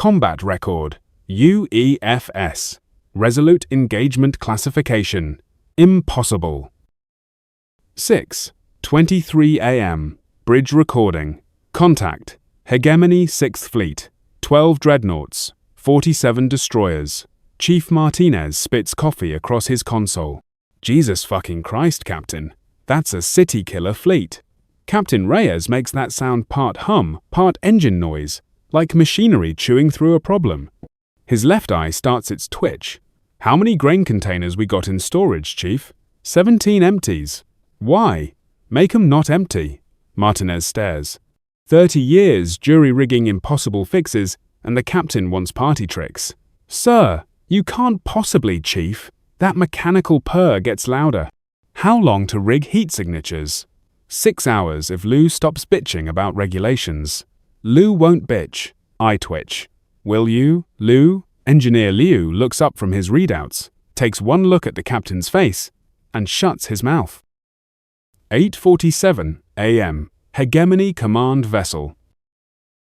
Combat Record, UEFS. Resolute Engagement Classification, impossible. 6:23 a.m. Bridge recording. Contact. Hegemony 6th Fleet. 12 Dreadnoughts. 47 destroyers. Chief Martinez spits coffee across his console. Jesus fucking Christ, Captain. That's a city killer fleet. Captain Reyes makes that sound part hum, part engine noise, like machinery chewing through a problem. His left eye starts its twitch. How many grain containers we got in storage, Chief? 17 empties. Why? Make 'em not empty. Martinez stares. 30 years jury-rigging impossible fixes, and the captain wants party tricks. Sir, you can't possibly, Chief. That mechanical purr gets louder. How long to rig heat signatures? 6 hours if Lou stops bitching about regulations. Lou won't bitch. I twitch. Will you, Lou? Engineer Liu looks up from his readouts, takes one look at the captain's face, and shuts his mouth. 8:47 a.m. Hegemony Command Vessel.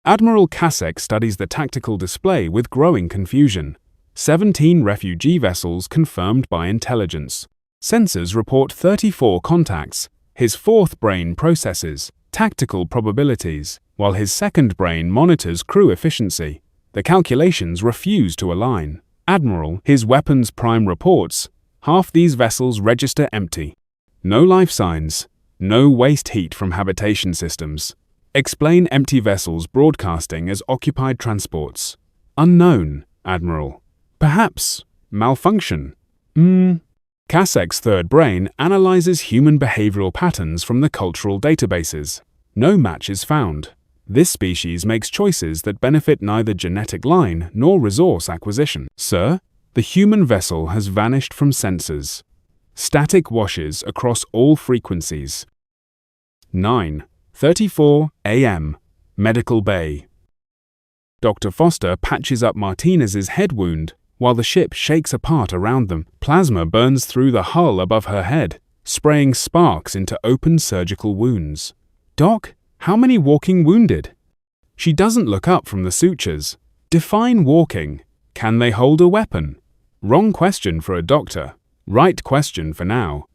Admiral Kasek studies the tactical display with growing confusion. 17 refugee vessels confirmed by intelligence. Sensors report 34 contacts. His fourth brain processes tactical probabilities, while his second brain monitors crew efficiency. The calculations refuse to align. Admiral, his weapons prime reports, half these vessels register empty. No life signs. No waste heat from habitation systems. Explain empty vessels broadcasting as occupied transports. Unknown, Admiral. Perhaps malfunction. Kasek's third brain analyzes human behavioral patterns from the cultural databases. No match is found. This species makes choices that benefit neither genetic line nor resource acquisition. Sir, the human vessel has vanished from sensors. Static washes across all frequencies. 9:34 a.m. Medical Bay. Dr. Foster patches up Martinez's head wound while the ship shakes apart around them. Plasma burns through the hull above her head, spraying sparks into open surgical wounds. Doc, how many walking wounded? She doesn't look up from the sutures. Define walking. Can they hold a weapon? Wrong question for a doctor. Right question for now.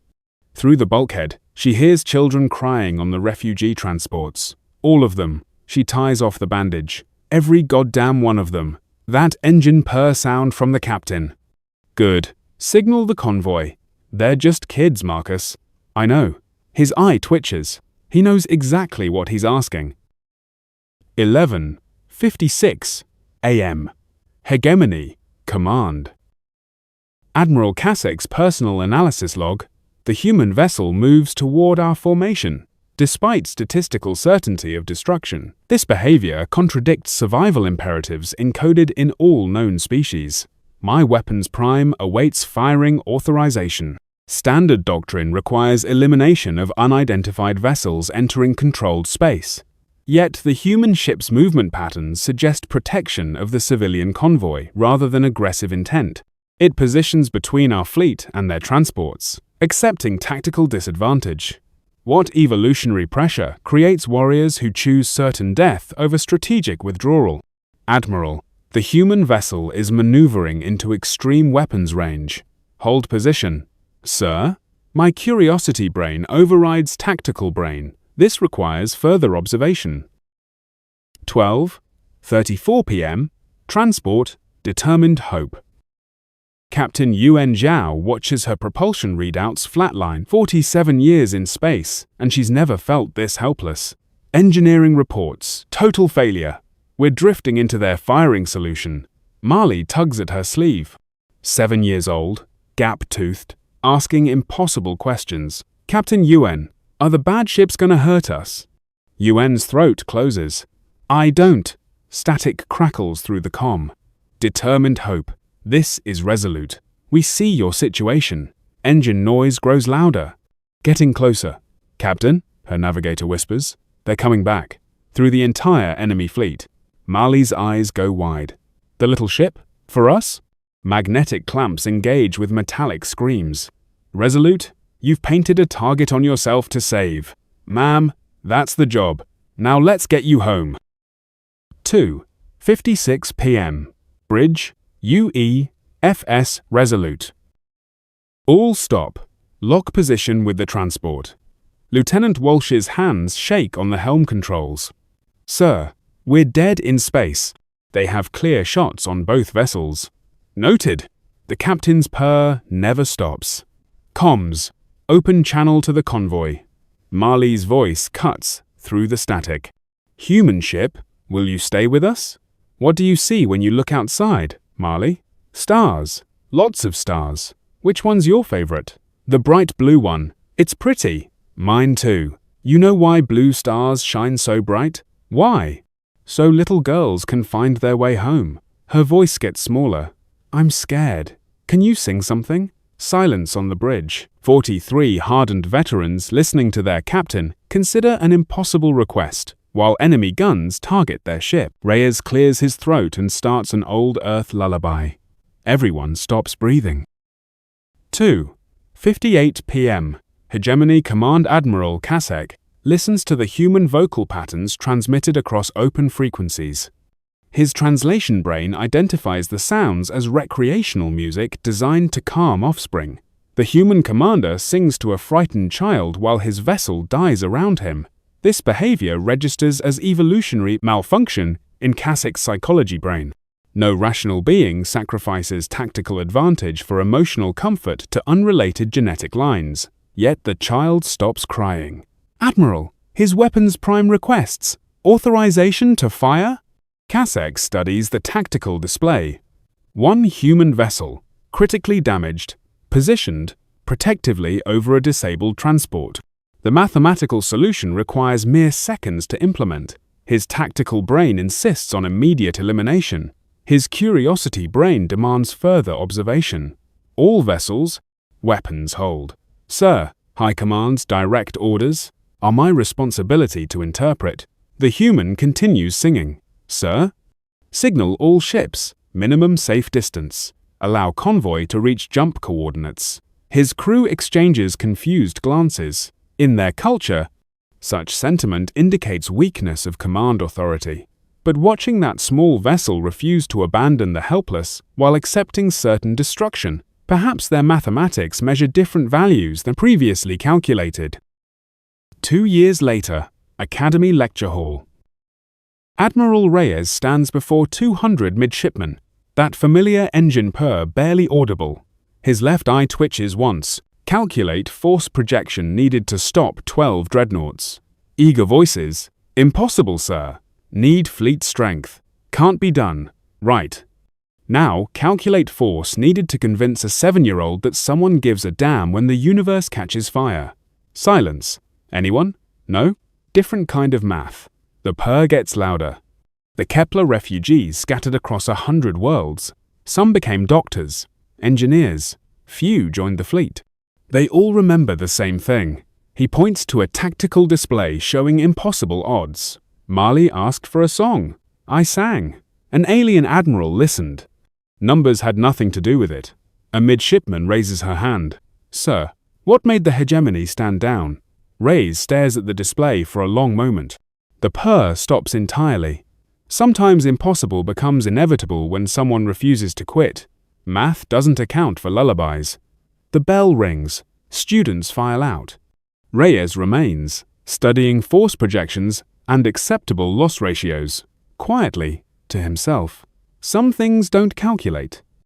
Through the bulkhead, she hears children crying on the refugee transports. All of them. She ties off the bandage. Every goddamn one of them. That engine purr sound from the captain. Good. Signal the convoy. They're just kids, Marcus. I know. His eye twitches. He knows exactly what he's asking. 11:56 a.m. Hegemony Command. Admiral Kasek's personal analysis log. The human vessel moves toward our formation, despite statistical certainty of destruction. This behavior contradicts survival imperatives encoded in all known species. My weapons prime awaits firing authorization. Standard doctrine requires elimination of unidentified vessels entering controlled space. Yet the human ship's movement patterns suggest protection of the civilian convoy rather than aggressive intent. It positions between our fleet and their transports, accepting tactical disadvantage. What evolutionary pressure creates warriors who choose certain death over strategic withdrawal? Admiral, the human vessel is maneuvering into extreme weapons range. Hold position. Sir, my curiosity brain overrides tactical brain. This requires further observation. 12:34 p.m. Transport, Determined Hope. Captain Yuan Zhao watches her propulsion readouts flatline. 47 years in space, and she's never felt this helpless. Engineering reports, total failure. We're drifting into their firing solution. Marley tugs at her sleeve. 7 years old, gap-toothed, asking impossible questions. Captain Yuan, are the bad ships gonna hurt us? Yuan's throat closes. I don't. Static crackles through the comm. Determined Hope. This is Resolute. We see your situation. Engine noise grows louder. Getting closer. Captain, her navigator whispers. They're coming back. Through the entire enemy fleet. Marley's eyes go wide. The little ship? For us? Magnetic clamps engage with metallic screams. Resolute, you've painted a target on yourself to save. Ma'am, that's the job. Now let's get you home. 2. 2:56 p.m. Bridge, UEFS Resolute. All stop. Lock position with the transport. Lieutenant Walsh's hands shake on the helm controls. Sir, we're dead in space. They have clear shots on both vessels. Noted. The captain's purr never stops. Comms. Open channel to the convoy. Marley's voice cuts through the static. Human ship, will you stay with us? What do you see when you look outside, Marley? Stars. Lots of stars. Which one's your favorite? The bright blue one. It's pretty. Mine too. You know why blue stars shine so bright? Why? So little girls can find their way home. Her voice gets smaller. I'm scared. Can you sing something? Silence on the bridge. 43 hardened veterans listening to their captain consider an impossible request, while enemy guns target their ship. Reyes clears his throat and starts an old Earth lullaby. Everyone stops breathing. 2:58 p.m. Hegemony Command Admiral Kasek listens to the human vocal patterns transmitted across open frequencies. His translation brain identifies the sounds as recreational music designed to calm offspring. The human commander sings to a frightened child while his vessel dies around him. This behavior registers as evolutionary malfunction in Kasek's psychology brain. No rational being sacrifices tactical advantage for emotional comfort to unrelated genetic lines. Yet the child stops crying. Admiral, his weapons prime requests. Authorization to fire? Kasek studies the tactical display. One human vessel, critically damaged, positioned protectively over a disabled transport. The mathematical solution requires mere seconds to implement. His tactical brain insists on immediate elimination. His curiosity brain demands further observation. All vessels, weapons hold. Sir, High Command's direct orders are my responsibility to interpret. The human continues singing. Sir? Signal all ships, minimum safe distance. Allow convoy to reach jump coordinates. His crew exchanges confused glances. In their culture, such sentiment indicates weakness of command authority. But watching that small vessel refuse to abandon the helpless while accepting certain destruction, perhaps their mathematics measure different values than previously calculated. 2 years later, Academy Lecture Hall. Admiral Reyes stands before 200 midshipmen, that familiar engine purr barely audible. His left eye twitches once. Calculate force projection needed to stop 12 dreadnoughts. Eager voices. Impossible, sir. Need fleet strength. Can't be done. Right. Now, calculate force needed to convince a 7-year-old that someone gives a damn when the universe catches fire. Silence. Anyone? No? Different kind of math. The purr gets louder. The Kepler refugees scattered across 100 worlds. Some became doctors, engineers. Few joined the fleet. They all remember the same thing. He points to a tactical display showing impossible odds. Marley asked for a song. I sang. An alien admiral listened. Numbers had nothing to do with it. A midshipman raises her hand. Sir, what made the Hegemony stand down? Reyes stares at the display for a long moment. The purr stops entirely. Sometimes impossible becomes inevitable when someone refuses to quit. Math doesn't account for lullabies. The bell rings. Students file out. Reyes remains, studying force projections and acceptable loss ratios, quietly, to himself. Some things don't calculate.